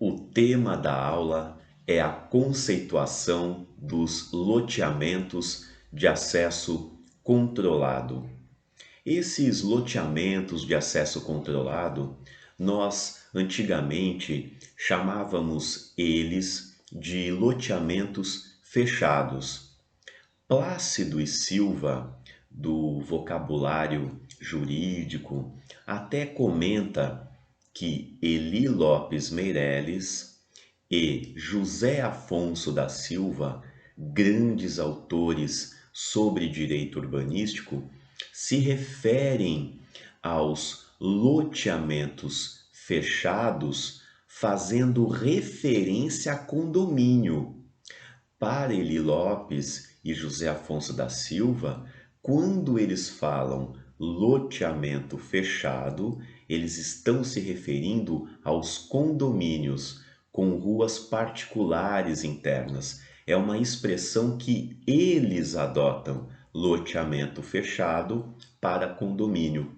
O tema da aula é a conceituação dos loteamentos de acesso controlado. Esses loteamentos de acesso controlado, nós antigamente chamávamos eles de loteamentos fechados. Plácido e Silva, do vocabulário jurídico, até comenta que Eli Lopes Meireles e José Afonso da Silva, grandes autores sobre direito urbanístico, se referem aos loteamentos fechados fazendo referência a condomínio. Para Eli Lopes e José Afonso da Silva, quando eles falam loteamento fechado, eles estão se referindo aos condomínios com ruas particulares internas. É uma expressão que eles adotam, loteamento fechado para condomínio.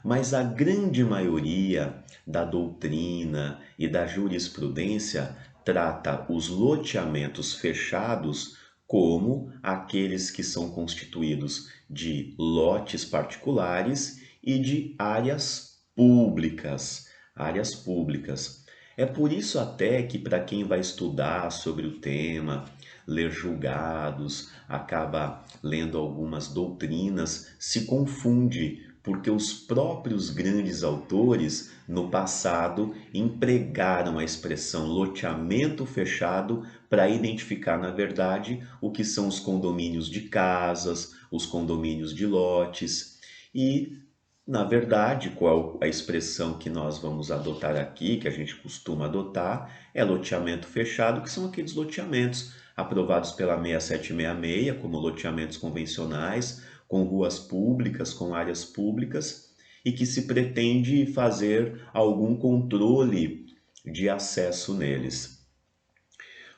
Mas a grande maioria da doutrina e da jurisprudência trata os loteamentos fechados como aqueles que são constituídos de lotes particulares e de áreas públicas. Áreas públicas. É por isso até que para quem vai estudar sobre o tema, ler julgados, acaba lendo algumas doutrinas, se confunde, porque os próprios grandes autores no passado empregaram a expressão loteamento fechado para identificar, na verdade, o que são os condomínios de casas, os condomínios de lotes e na verdade, qual a expressão que nós vamos adotar aqui, que a gente costuma adotar, é loteamento fechado, que são aqueles loteamentos aprovados pela 6766 como loteamentos convencionais, com ruas públicas, com áreas públicas, e que se pretende fazer algum controle de acesso neles.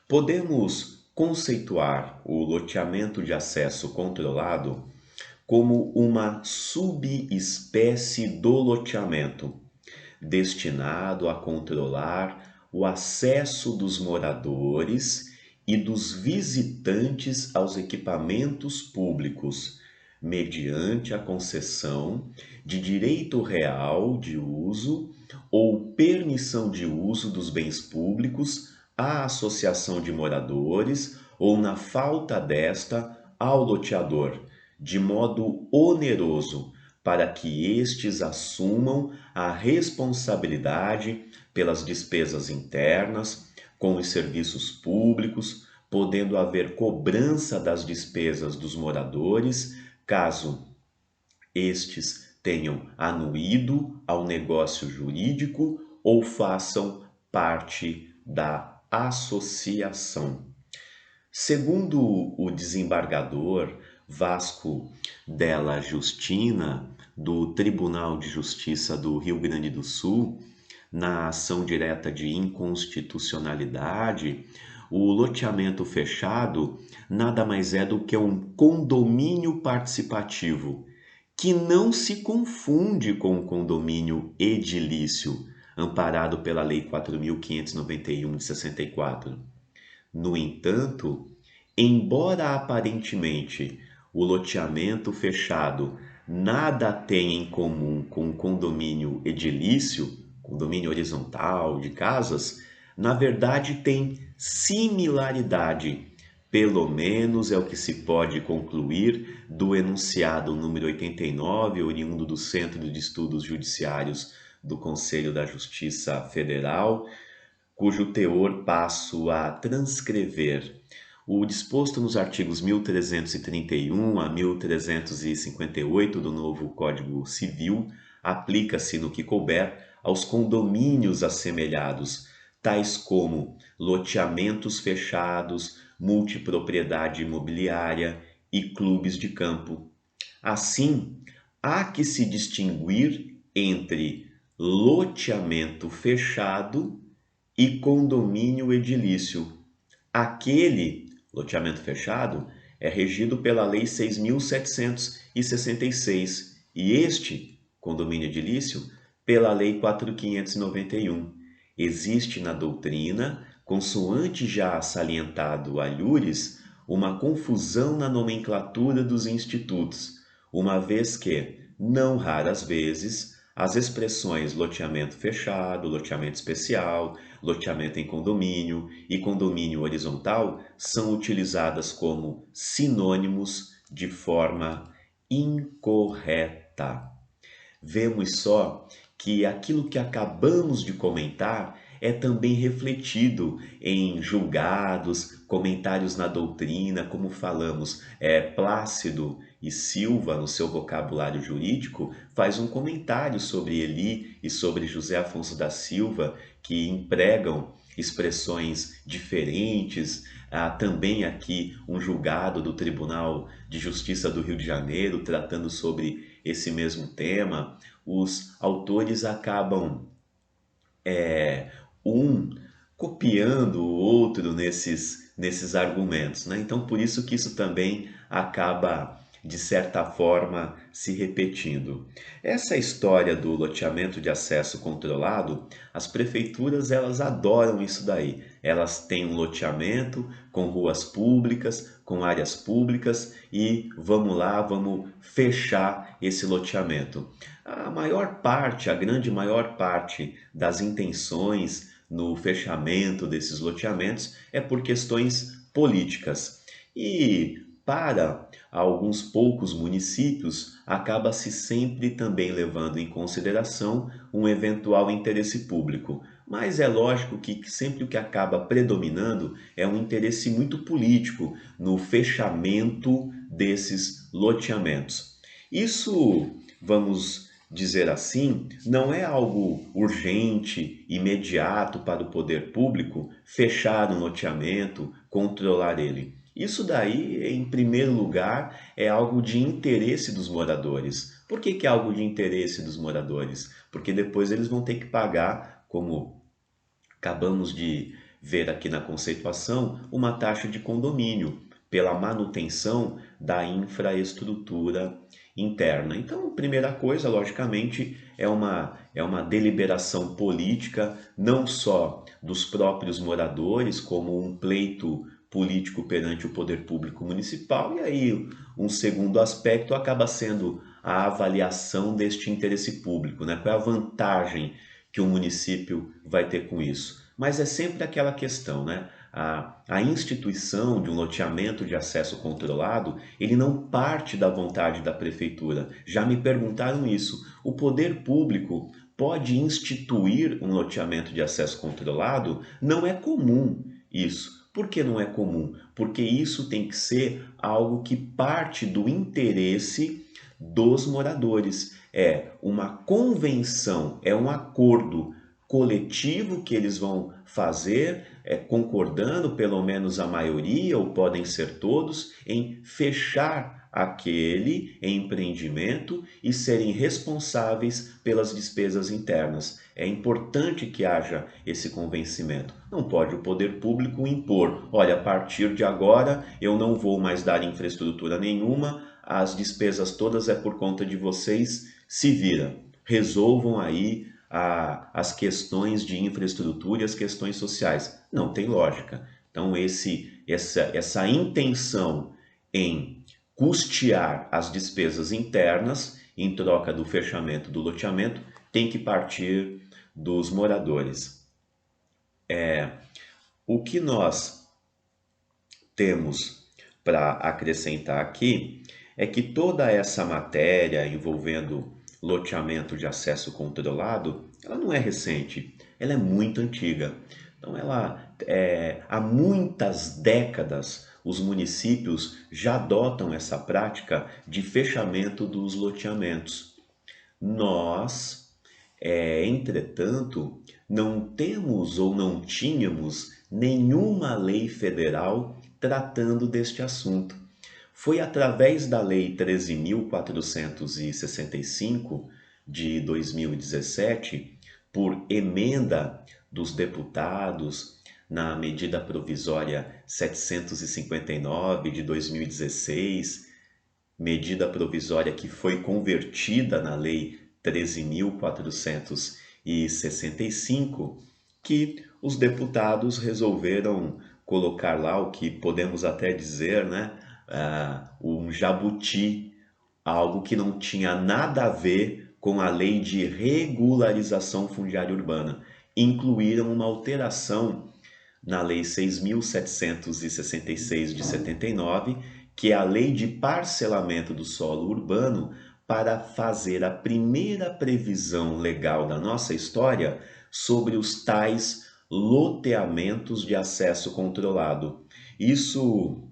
Podemos conceituar o loteamento de acesso controlado como uma subespécie do loteamento, destinado a controlar o acesso dos moradores e dos visitantes aos equipamentos públicos, mediante a concessão de direito real de uso ou permissão de uso dos bens públicos à associação de moradores ou, na falta desta, ao loteador, de modo oneroso, para que estes assumam a responsabilidade pelas despesas internas com os serviços públicos, podendo haver cobrança das despesas dos moradores, caso estes tenham anuído ao negócio jurídico ou façam parte da associação. Segundo o desembargador Vasco Della Justina, do Tribunal de Justiça do Rio Grande do Sul, na ação direta de inconstitucionalidade, o loteamento fechado nada mais é do que um condomínio participativo, que não se confunde com o condomínio edilício, amparado pela Lei 4.591 de 64. No entanto, embora aparentemente o loteamento fechado nada tenha em comum com o condomínio edilício, condomínio horizontal de casas, na verdade tem similaridade. Pelo menos é o que se pode concluir do enunciado número 89, oriundo do Centro de Estudos Judiciários do Conselho da Justiça Federal, cujo teor passo a transcrever. O disposto nos artigos 1331 a 1358 do novo Código Civil aplica-se no que couber aos condomínios assemelhados, tais como loteamentos fechados, multipropriedade imobiliária e clubes de campo. Assim, há que se distinguir entre loteamento fechado e condomínio edilício. Aquele loteamento fechado é regido pela Lei 6.766 e este condomínio edilício pela Lei 4.591. Existe na doutrina, consoante já salientado alhures, uma confusão na nomenclatura dos institutos, uma vez que, não raras vezes, as expressões loteamento fechado, loteamento especial, loteamento em condomínio e condomínio horizontal são utilizadas como sinônimos de forma incorreta. Vemos só que aquilo que acabamos de comentar é também refletido em julgados, comentários na doutrina, como falamos, Plácido e Silva, no seu vocabulário jurídico, faz um comentário sobre Eli e sobre José Afonso da Silva, que empregam expressões diferentes. Há também aqui um julgado do Tribunal de Justiça do Rio de Janeiro tratando sobre esse mesmo tema. Os autores acabam um copiando o outro nesses argumentos, né? Então, por isso que isso também acaba, de certa forma, se repetindo. Essa história do loteamento de acesso controlado, as prefeituras elas adoram isso daí. Elas têm um loteamento com ruas públicas, com áreas públicas e vamos lá, vamos fechar esse loteamento. A maior parte, a grande maior parte das intenções no fechamento desses loteamentos é por questões políticas. E para alguns poucos municípios, acaba-se sempre também levando em consideração um eventual interesse público. Mas é lógico que sempre o que acaba predominando é um interesse muito político no fechamento desses loteamentos. Isso, vamos dizer assim, não é algo urgente, imediato para o poder público fechar um loteamento, controlar ele. Isso daí, em primeiro lugar, é algo de interesse dos moradores. Por que que é algo de interesse dos moradores? Porque depois eles vão ter que pagar, como acabamos de ver aqui na conceituação, uma taxa de condomínio pela manutenção da infraestrutura interna. Então, primeira coisa, logicamente, é uma deliberação política, não só dos próprios moradores, como um pleito político perante o poder público municipal, e aí um segundo aspecto acaba sendo a avaliação deste interesse público, né? Qual é a vantagem que o município vai ter com isso? Mas é sempre aquela questão, né? A instituição de um loteamento de acesso controlado, ele não parte da vontade da prefeitura. Já me perguntaram isso. O poder público pode instituir um loteamento de acesso controlado? Não é comum isso. Por que não é comum? Porque isso tem que ser algo que parte do interesse dos moradores. É uma convenção, é um acordo coletivo que eles vão fazer, concordando, pelo menos a maioria, ou podem ser todos, em fechar aquele empreendimento e serem responsáveis pelas despesas internas. É importante que haja esse convencimento. Não pode o poder público impor, olha, a partir de agora eu não vou mais dar infraestrutura nenhuma, as despesas todas é por conta de vocês, se vira, resolvam aí as questões de infraestrutura e as questões sociais. Não tem lógica. Então, essa intenção em custear as despesas internas em troca do fechamento do loteamento tem que partir dos moradores. O que nós temos para acrescentar aqui é que toda essa matéria envolvendo loteamento de acesso controlado, ela não é recente, ela é muito antiga. Então, há muitas décadas os municípios já adotam essa prática de fechamento dos loteamentos. Nós, entretanto, não temos ou não tínhamos nenhuma lei federal tratando deste assunto. Foi através da Lei 13.465 de 2017, por emenda dos deputados na medida provisória 759 de 2016, medida provisória que foi convertida na Lei 13.465, que os deputados resolveram colocar lá o que podemos até dizer, né, um jabuti, algo que não tinha nada a ver com a lei de regularização fundiária urbana. Incluíram uma alteração na Lei 6.766 de 79, que é a Lei de Parcelamento do Solo Urbano, para fazer a primeira previsão legal da nossa história sobre os tais loteamentos de acesso controlado. Isso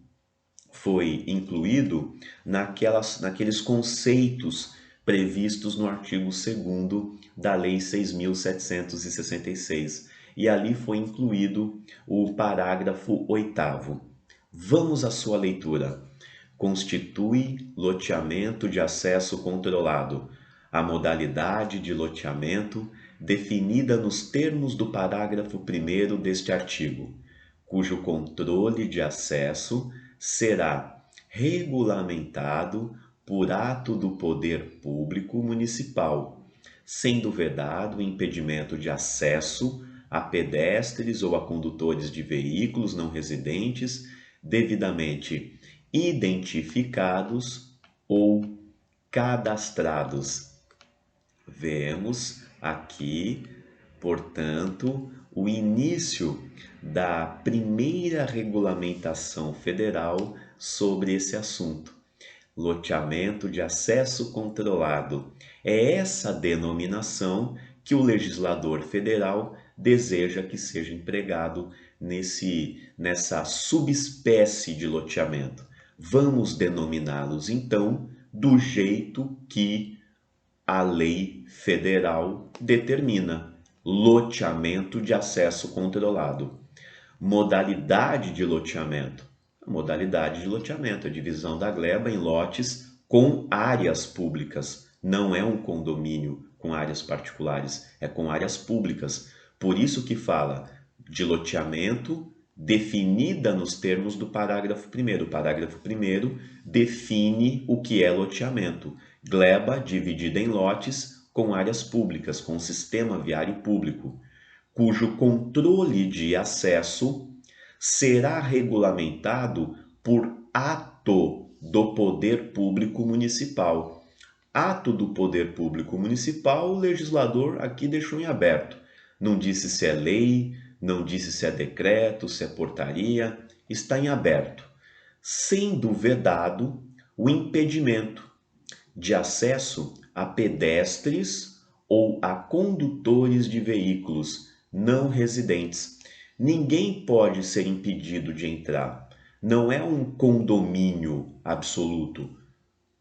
foi incluído naqueles conceitos previstos no artigo 2º da Lei 6.766. E ali foi incluído o parágrafo 8º. Vamos à sua leitura. Constitui loteamento de acesso controlado a modalidade de loteamento definida nos termos do parágrafo 1º deste artigo, cujo controle de acesso será regulamentado por ato do poder público municipal, sendo vedado o impedimento de acesso a pedestres ou a condutores de veículos não residentes devidamente identificados ou cadastrados. Vemos aqui, portanto, o início da primeira regulamentação federal sobre esse assunto. Loteamento de acesso controlado. É essa denominação que o legislador federal deseja que seja empregado nessa subespécie de loteamento. Vamos denominá-los então do jeito que a lei federal determina: loteamento de acesso controlado. Modalidade de loteamento. A modalidade de loteamento é a divisão da gleba em lotes com áreas públicas. Não é um condomínio com áreas particulares, é com áreas públicas. Por isso que fala de loteamento definida nos termos do parágrafo 1º. O parágrafo 1º define o que é loteamento. Gleba dividida em lotes com áreas públicas, com sistema viário público, cujo controle de acesso será regulamentado por ato do poder público municipal. Ato do poder público municipal, o legislador aqui deixou em aberto. Não disse se é lei, não disse se é decreto, se é portaria, está em aberto, sendo vedado o impedimento de acesso a pedestres ou a condutores de veículos não residentes. Ninguém pode ser impedido de entrar. Não é um condomínio absoluto,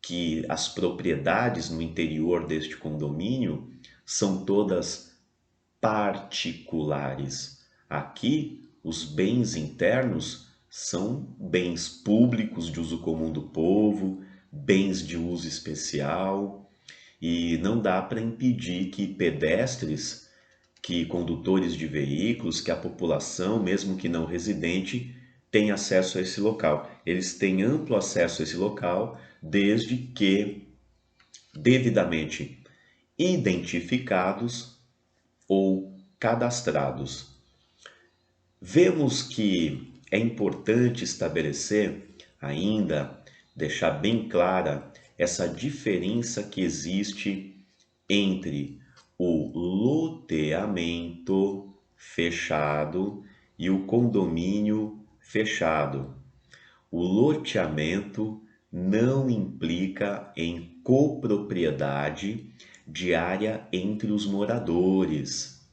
que as propriedades no interior deste condomínio são todas particulares. Aqui, os bens internos são bens públicos de uso comum do povo, bens de uso especial, e não dá para impedir que pedestres, que condutores de veículos, que a população, mesmo que não residente, tenha acesso a esse local. Eles têm amplo acesso a esse local, desde que devidamente identificados ou cadastrados. Vemos que é importante estabelecer ainda, deixar bem clara essa diferença que existe entre o loteamento fechado e o condomínio fechado. O loteamento não implica em copropriedade de área entre os moradores.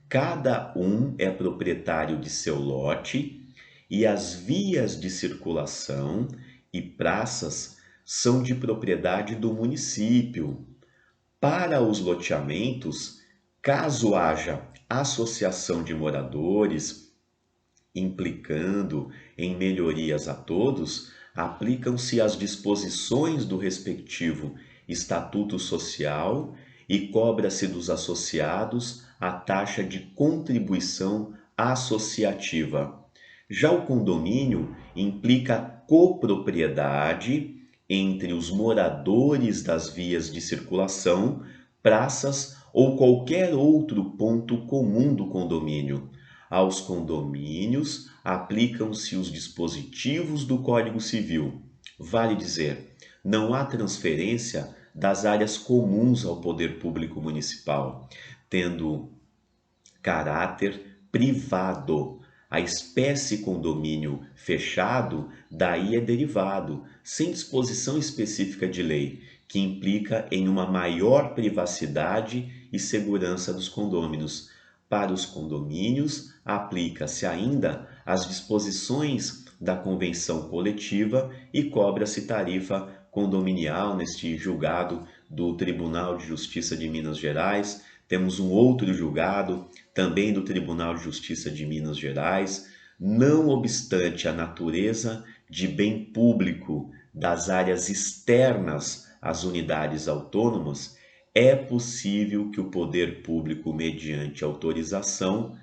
Cada um é proprietário de seu lote e as vias de circulação e praças são de propriedade do município. Para os loteamentos, caso haja associação de moradores implicando em melhorias a todos, aplicam-se as disposições do respectivo estatuto social e cobra-se dos associados a taxa de contribuição associativa. Já o condomínio implica copropriedade entre os moradores das vias de circulação, praças ou qualquer outro ponto comum do condomínio. Aos condomínios aplicam-se os dispositivos do Código Civil. Vale dizer, não há transferência das áreas comuns ao poder público municipal, tendo caráter privado. A espécie condomínio fechado daí é derivado, sem disposição específica de lei, que implica em uma maior privacidade e segurança dos condôminos. Para os condomínios, aplica-se ainda as disposições da convenção coletiva e cobra-se tarifa condominial neste julgado do Tribunal de Justiça de Minas Gerais. Temos um outro julgado, também do Tribunal de Justiça de Minas Gerais. Não obstante a natureza de bem público das áreas externas às unidades autônomas, é possível que o poder público, mediante autorização,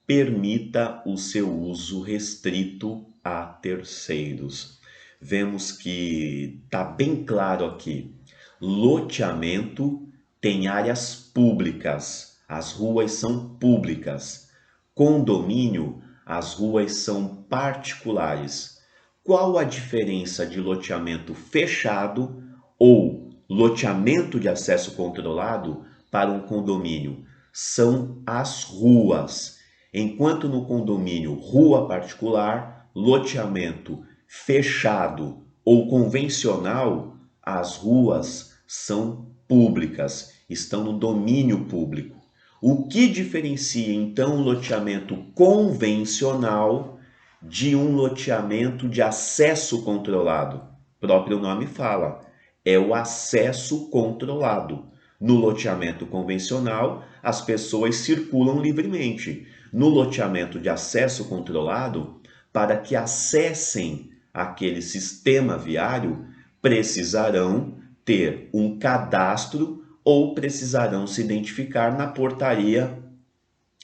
permita o seu uso restrito a terceiros. Vemos que está bem claro aqui. Loteamento tem áreas públicas, as ruas são públicas. Condomínio, as ruas são particulares. Qual a diferença de loteamento fechado ou loteamento de acesso controlado para um condomínio? São as ruas. Enquanto no condomínio, rua particular, loteamento fechado ou convencional, as ruas são públicas, estão no domínio público. O que diferencia então um loteamento convencional de um loteamento de acesso controlado? O próprio nome fala, é o acesso controlado. No loteamento convencional, as pessoas circulam livremente. No loteamento de acesso controlado, para que acessem aquele sistema viário, precisarão ter um cadastro ou precisarão se identificar na portaria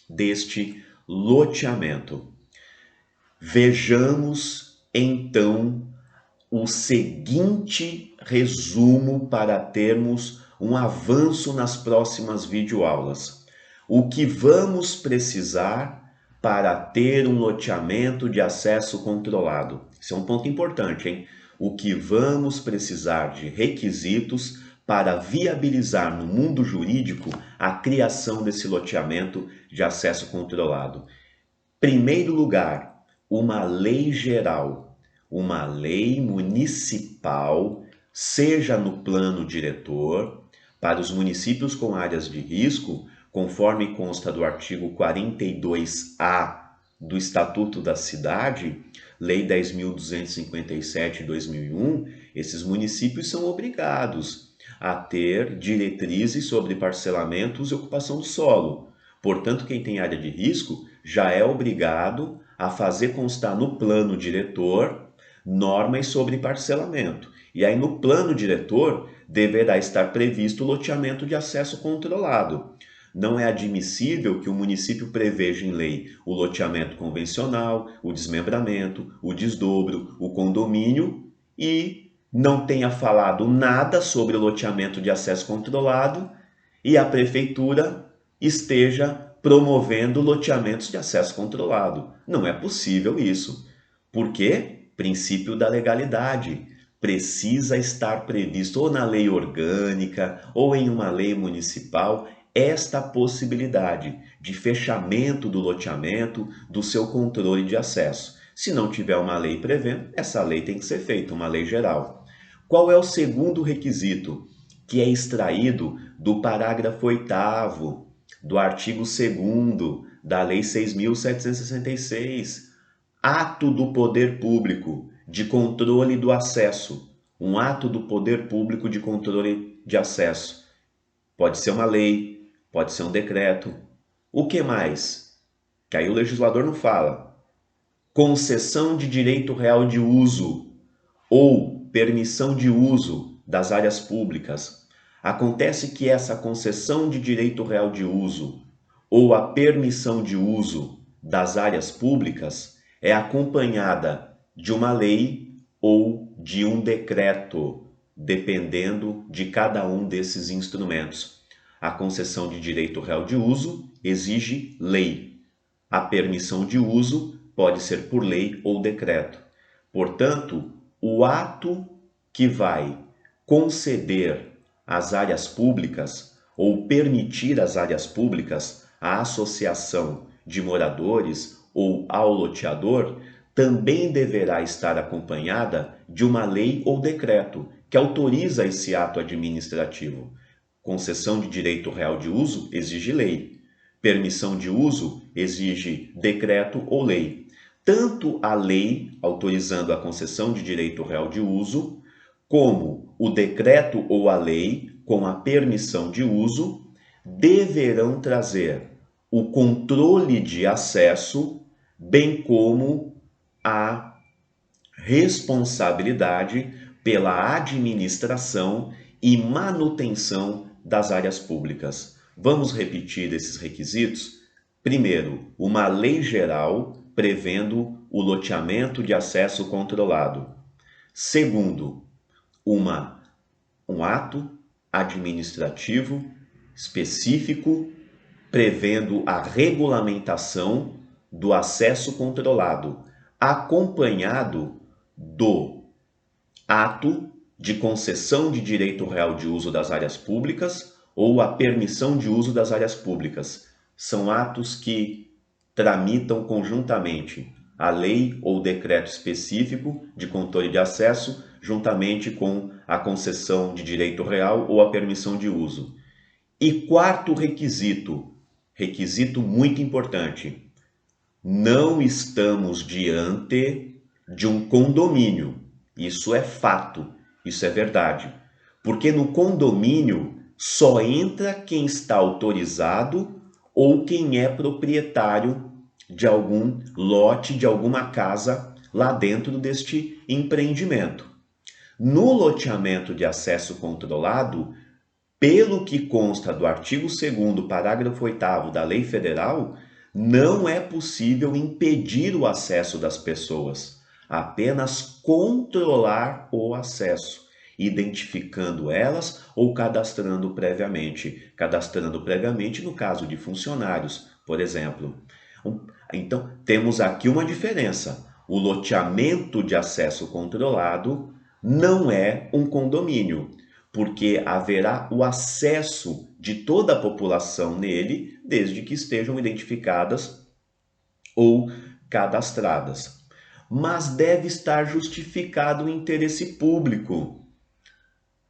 deste loteamento. Vejamos então o seguinte resumo para termos um avanço nas próximas videoaulas. O que vamos precisar para ter um loteamento de acesso controlado? Isso é um ponto importante, hein? O que vamos precisar de requisitos para viabilizar no mundo jurídico a criação desse loteamento de acesso controlado. Primeiro lugar, uma lei geral, uma lei municipal, seja no plano diretor, para os municípios com áreas de risco, conforme consta do artigo 42A do Estatuto da Cidade, Lei 10.257 de 2001, esses municípios são obrigados a ter diretrizes sobre parcelamentos e ocupação do solo. Portanto, quem tem área de risco já é obrigado a fazer constar no plano diretor normas sobre parcelamento. E aí no plano diretor deverá estar previsto o loteamento de acesso controlado. Não é admissível que o município preveja em lei o loteamento convencional, o desmembramento, o desdobro, o condomínio e não tenha falado nada sobre o loteamento de acesso controlado e a prefeitura esteja promovendo loteamentos de acesso controlado. Não é possível isso. Por quê? Princípio da legalidade. Precisa estar previsto ou na lei orgânica ou em uma lei municipal esta possibilidade de fechamento do loteamento, do seu controle de acesso. Se não tiver uma lei prevendo, essa lei tem que ser feita, uma lei geral. Qual é o segundo requisito? Que é extraído do parágrafo 8º do artigo 2º da Lei 6.766. Ato do poder público de controle do acesso. Um ato do poder público de controle de acesso. Pode ser uma lei, pode ser um decreto. O que mais? Que aí o legislador não fala. Concessão de direito real de uso ou permissão de uso das áreas públicas. Acontece que essa concessão de direito real de uso ou a permissão de uso das áreas públicas é acompanhada de uma lei ou de um decreto, dependendo de cada um desses instrumentos. A concessão de direito real de uso exige lei. A permissão de uso pode ser por lei ou decreto. Portanto, o ato que vai conceder às áreas públicas ou permitir às áreas públicas a associação de moradores ou ao loteador também deverá estar acompanhada de uma lei ou decreto que autoriza esse ato administrativo. Concessão de direito real de uso exige lei. Permissão de uso exige decreto ou lei. Tanto a lei autorizando a concessão de direito real de uso, como o decreto ou a lei com a permissão de uso, deverão trazer o controle de acesso, bem como a responsabilidade pela administração e manutenção das áreas públicas. Vamos repetir esses requisitos? Primeiro, uma lei geral prevendo o loteamento de acesso controlado. Segundo, um ato administrativo específico prevendo a regulamentação do acesso controlado, acompanhado do ato de concessão de direito real de uso das áreas públicas ou a permissão de uso das áreas públicas. São atos que tramitam conjuntamente a lei ou decreto específico de controle de acesso, juntamente com a concessão de direito real ou a permissão de uso. E quarto requisito muito importante, não estamos diante de um condomínio. Isso é fato, isso é verdade. Porque no condomínio só entra quem está autorizado ou quem é proprietário de algum lote, de alguma casa lá dentro deste empreendimento. No loteamento de acesso controlado, pelo que consta do artigo 2º, parágrafo 8º da Lei Federal, não é possível impedir o acesso das pessoas, apenas controlar o acesso, identificando elas ou cadastrando previamente. Cadastrando previamente no caso de funcionários, por exemplo. Então, temos aqui uma diferença. O loteamento de acesso controlado não é um condomínio, porque haverá o acesso de toda a população nele, desde que estejam identificadas ou cadastradas. Mas deve estar justificado o interesse público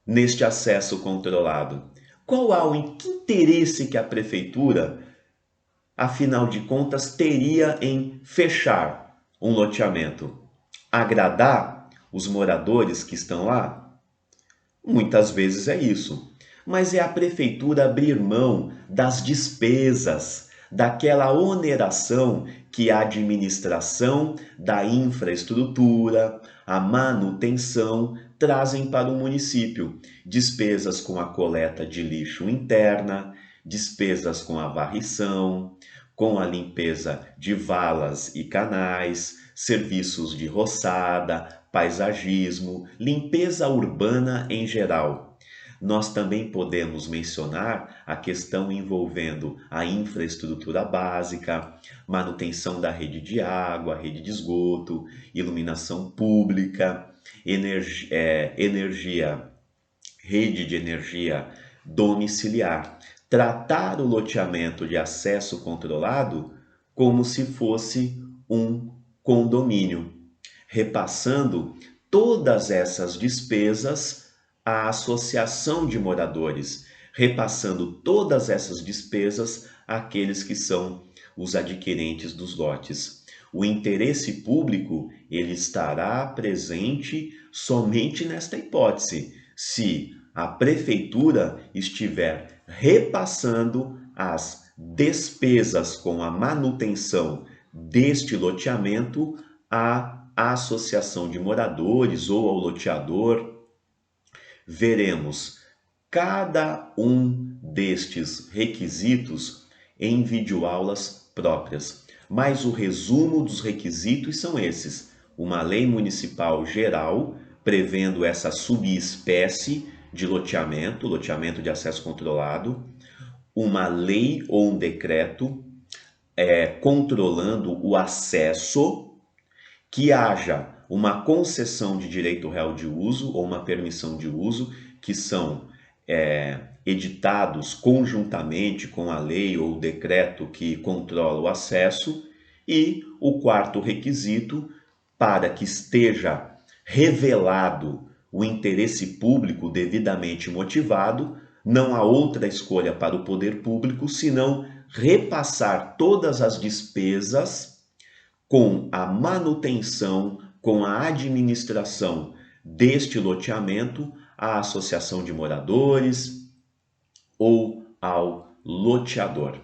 neste acesso controlado. Que interesse que a prefeitura, afinal de contas, teria em fechar um loteamento? Agradar os moradores que estão lá? Muitas vezes é isso, mas é a prefeitura abrir mão das despesas, daquela oneração que a administração da infraestrutura, a manutenção trazem para o município. Despesas com a coleta de lixo interna, despesas com a varrição, com a limpeza de valas e canais, serviços de roçada, paisagismo, limpeza urbana em geral. Nós também podemos mencionar a questão envolvendo a infraestrutura básica, manutenção da rede de água, rede de esgoto, iluminação pública, rede de energia domiciliar. Tratar o loteamento de acesso controlado como se fosse um condomínio, repassando todas essas despesas à associação de moradores, repassando todas essas despesas àqueles que são os adquirentes dos lotes. O interesse público, ele estará presente somente nesta hipótese, se a prefeitura estiver repassando as despesas com a manutenção deste loteamento à associação de moradores ou ao loteador. Veremos cada um destes requisitos em videoaulas próprias, mas o resumo dos requisitos são esses: uma lei municipal geral prevendo essa subespécie de loteamento de acesso controlado, uma lei ou um decreto controlando o acesso, que haja uma concessão de direito real de uso ou uma permissão de uso, que são editados conjuntamente com a lei ou o decreto que controla o acesso, e o quarto requisito, para que esteja revelado o interesse público devidamente motivado, não há outra escolha para o poder público senão repassar todas as despesas com a manutenção, com a administração deste loteamento à associação de moradores ou ao loteador.